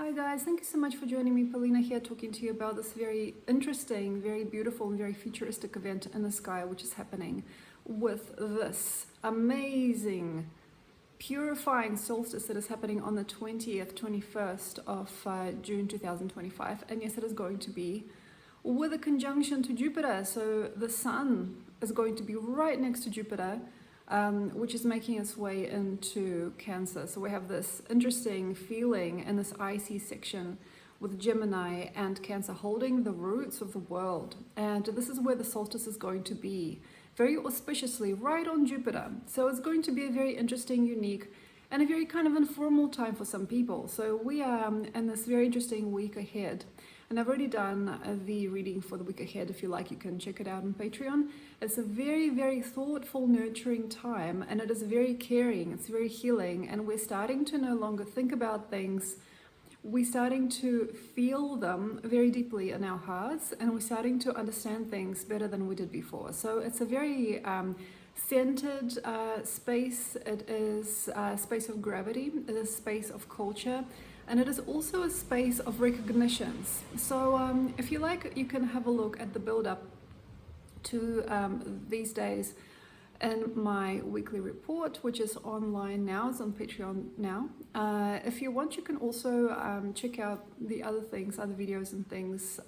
Hi guys, thank you so much for joining me. Paulina here, talking to you about this very interesting, very beautiful and very futuristic event in the sky which is happening with this amazing purifying solstice that is happening on the 20th, 21st of June 2025. And yes, it is going to be with a conjunction to Jupiter. So the sun is going to be right next to Jupiter, which is making its way into Cancer. So we have this interesting feeling in this icy section with Gemini and Cancer holding the roots of the world. And this is where the solstice is going to be, very auspiciously right on Jupiter. So it's going to be a very interesting, unique, and a very kind of informal time for some people. So we are in this very interesting week ahead. And I've already done the reading for the week ahead. If you like, you can check it out on Patreon. It's a very, very thoughtful, nurturing time, and it is very caring, it's very healing, and we're starting to no longer think about things. We're starting to feel them very deeply in our hearts, and we're starting to understand things better than we did before. So it's a very centered space. It is a space of gravity, it is a space of culture, and it is also a space of recognitions. So if you like, you can have a look at the build-up to these days in my weekly report, which is online now. It's on Patreon now. If you want, you can also check out the other things, other videos and things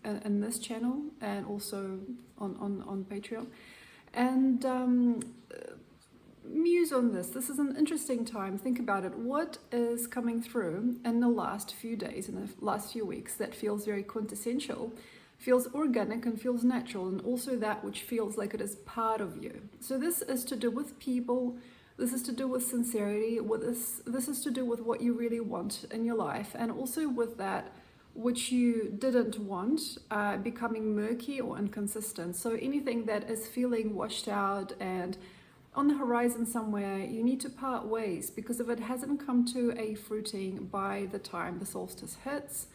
in this channel, and also on Patreon. And muse on this. This is an interesting time. Think about it. What is coming through in the last few days, in the last few weeks, that feels very quintessential, feels organic and feels natural, and also that which feels like it is part of you. So this is to do with people, this is to do with sincerity, this is to do with what you really want in your life, and also with that which you didn't want becoming murky or inconsistent. So anything that is feeling washed out and on the horizon somewhere, you need to part ways, because if it hasn't come to a fruiting by the time the solstice hits,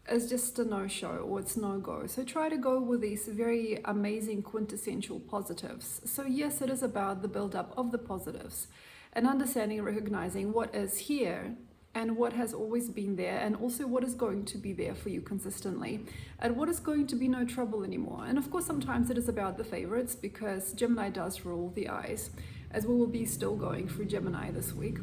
it's just a no-show, or it's no-go. So try to go with these very amazing quintessential positives. So yes, it is about the build-up of the positives and understanding and recognizing what is here and what has always been there, and also what is going to be there for you consistently, and what is going to be no trouble anymore. And of course, sometimes it is about the favorites, because Gemini does rule the eyes, as we will be still going through Gemini this week.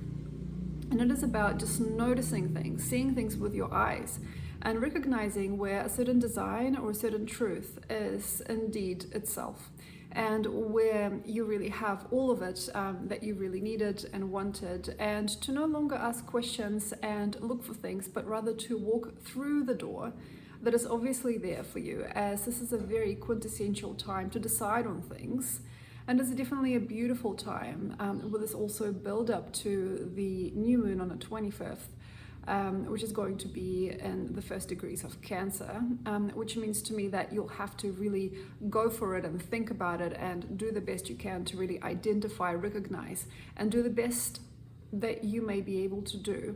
And it is about just noticing things, seeing things with your eyes, and recognizing where a certain design or a certain truth is indeed itself, and where you really have all of it that you really needed and wanted, and to no longer ask questions and look for things, but rather to walk through the door that is obviously there for you, as this is a very quintessential time to decide on things. And it's definitely a beautiful time with this also build up to the new moon on the 25th, which is going to be in the first degrees of Cancer, which means to me that you'll have to really go for it and think about it and do the best you can to really identify, recognize, and do the best that you may be able to do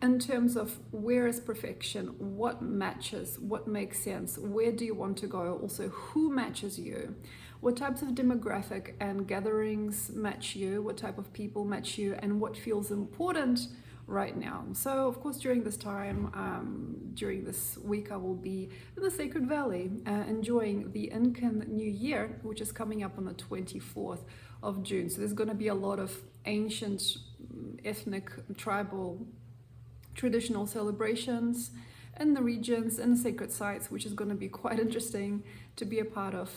in terms of where is perfection, what matches, what makes sense, where do you want to go, also who matches you, what types of demographic and gatherings match you, what type of people match you, and what feels important right now. So of course, during this time, during this week, I will be in the Sacred Valley enjoying the Incan New Year, which is coming up on the 24th of June. So there's going to be a lot of ancient, ethnic, tribal, traditional celebrations in the regions and the sacred sites, which is going to be quite interesting to be a part of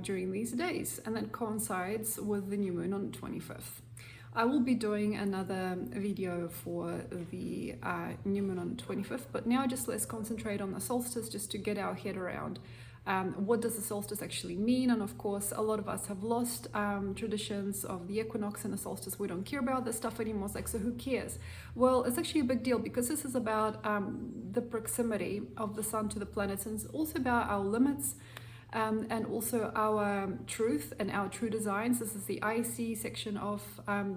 during these days. And that coincides with the new moon on the 25th. I will be doing another video for the new moon on the 25th, but now just let's concentrate on the solstice, just to get our head around what does the solstice actually mean. And of course, a lot of us have lost traditions of the equinox and the solstice. We don't care about this stuff anymore. It's like, so who cares? Well, it's actually a big deal, because this is about the proximity of the sun to the planets, and it's also about our limits, and also our truth and our true designs. This is the IC section of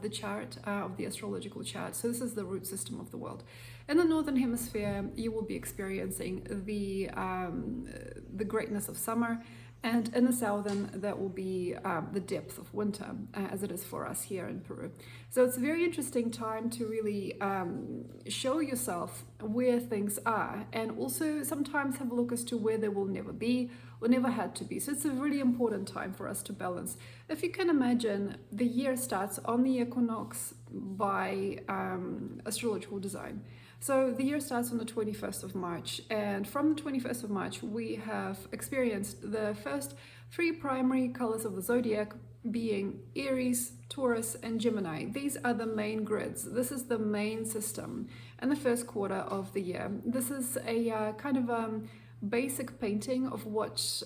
the chart, of the astrological chart. So this is the root system of the world. In the Northern Hemisphere, you will be experiencing the greatness of summer, and in the Southern, that will be the depth of winter, as it is for us here in Peru. So it's a very interesting time to really show yourself where things are, and also sometimes have a look as to where they will never be or never had to be. So it's a really important time for us to balance. If you can imagine, the year starts on the equinox by astrological design. So the year starts on the 21st of March, and from the 21st of March we have experienced the first three primary colors of the zodiac, being Aries, Taurus, and Gemini. These are the main grids. This is the main system in the first quarter of the year. This is a kind of basic painting of what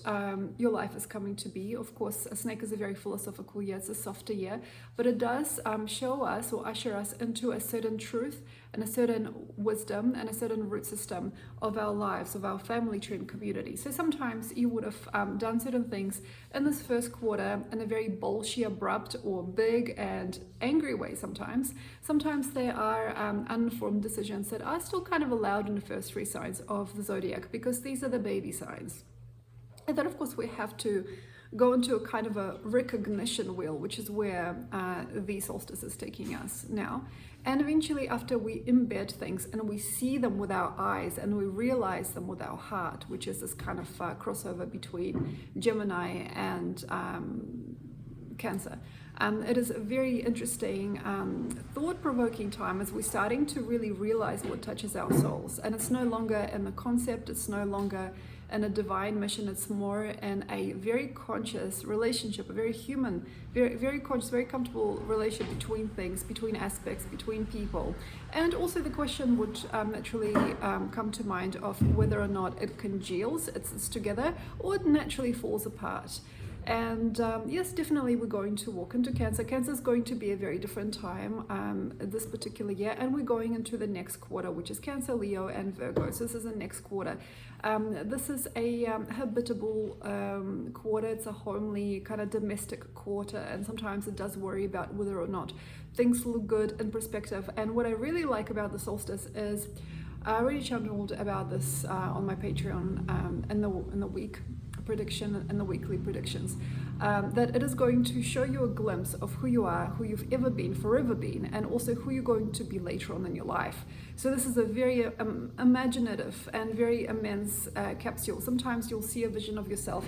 your life is coming to be. Of course, a snake is a very philosophical year, it's a softer year, but it does show us or usher us into a certain truth and a certain wisdom and a certain root system of our lives, of our family tree and community. So sometimes you would have done certain things in this first quarter in a very bolshy, abrupt, or big and angry way sometimes. Sometimes there are unformed decisions that are still kind of allowed in the first three signs of the zodiac, because these are the baby signs. And then of course we have to go into a kind of a recognition wheel, which is where the solstice is taking us now. And eventually, after we embed things and we see them with our eyes and we realize them with our heart, which is this kind of crossover between Gemini and Cancer. It is a very interesting, thought-provoking time as we're starting to really realize what touches our souls. And it's no longer in the concept, it's no longer in a divine mission, it's more in a very conscious relationship, a very human, very conscious, very comfortable relationship between things, between aspects, between people. And also the question would naturally come to mind of whether or not it congeals, it's together, or it naturally falls apart. And yes, definitely we're going to walk into Cancer. Cancer is going to be a very different time this particular year, and we're going into the next quarter, which is Cancer, Leo, and Virgo. So this is the next quarter. This is a habitable quarter. It's a homely, kind of domestic quarter, and sometimes it does worry about whether or not things look good in perspective. And what I really like about the solstice is, I already channeled about this on my Patreon in the week prediction and the weekly predictions, that it is going to show you a glimpse of who you are, who you've ever been, forever been, and also who you're going to be later on in your life. So this is a very imaginative and very immense capsule. Sometimes you'll see a vision of yourself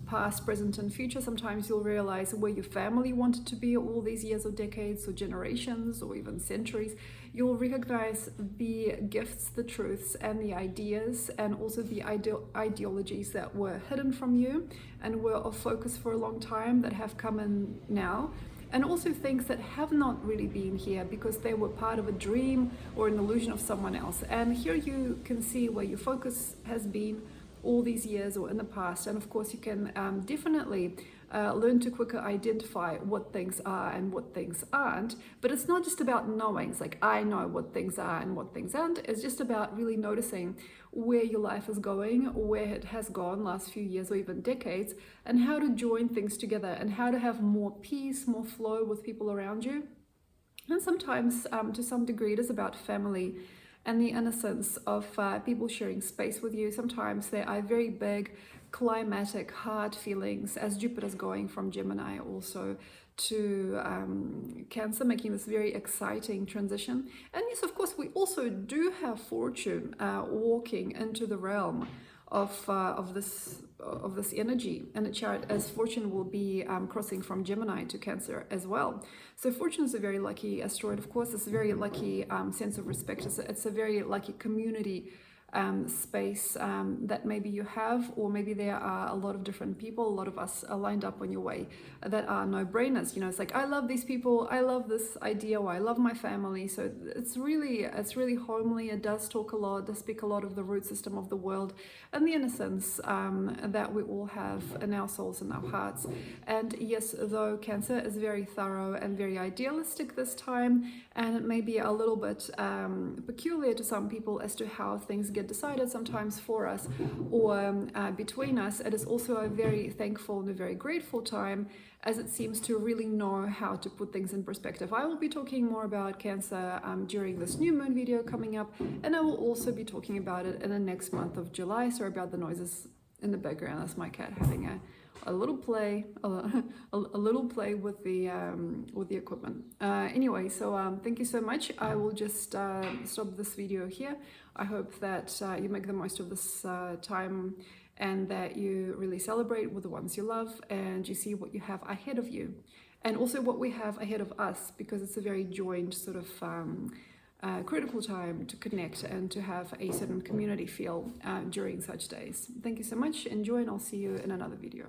past, present, and future. Sometimes you'll realize where your family wanted to be all these years or decades or generations or even centuries. You'll recognize the gifts, the truths, and the ideas, and also the ideologies that were hidden from you and were off focus for a long time, that have come in now. And also things that have not really been here because they were part of a dream or an illusion of someone else. And here you can see where your focus has been all these years or in the past. And of course you can definitely learn to quicker identify what things are and what things aren't. But it's not just about knowing. It's like, I know what things are and what things aren't. It's just about really noticing where your life is going, where it has gone last few years or even decades, and how to join things together and how to have more peace, more flow with people around you. And sometimes to some degree it is about family and the innocence of people sharing space with you. Sometimes there are very big climatic hard feelings as Jupiter's going from Gemini also to Cancer, making this very exciting transition. And yes, of course, we also do have Fortune walking into the realm of this energy in the chart, as Fortune will be crossing from Gemini to Cancer as well. So Fortune is a very lucky asteroid. Of course, it's a very lucky sense of respect. It's a very lucky community space that maybe you have, or maybe there are a lot of different people, a lot of us are lined up on your way that are no-brainers. You know, it's like, I love these people, I love this idea, or I love my family. So it's really homely. It does talk a lot, does speak a lot of the root system of the world and the innocence that we all have in our souls and our hearts. And yes, though Cancer is very thorough and very idealistic this time, and it may be a little bit peculiar to some people as to how things get decided sometimes for us or between us, it is also a very thankful and a very grateful time, as it seems to really know how to put things in perspective. I will be talking more about Cancer during this new moon video coming up, and I will also be talking about it in the next month of July. Sorry about the noises in the background. That's my cat having a a little play, a little play with the equipment. Anyway, so thank you so much. I will just stop this video here. I hope that you make the most of this time, and that you really celebrate with the ones you love, and you see what you have ahead of you, and also what we have ahead of us, because it's a very joined sort of critical time to connect and to have a certain community feel during such days. Thank you so much. Enjoy, and I'll see you in another video.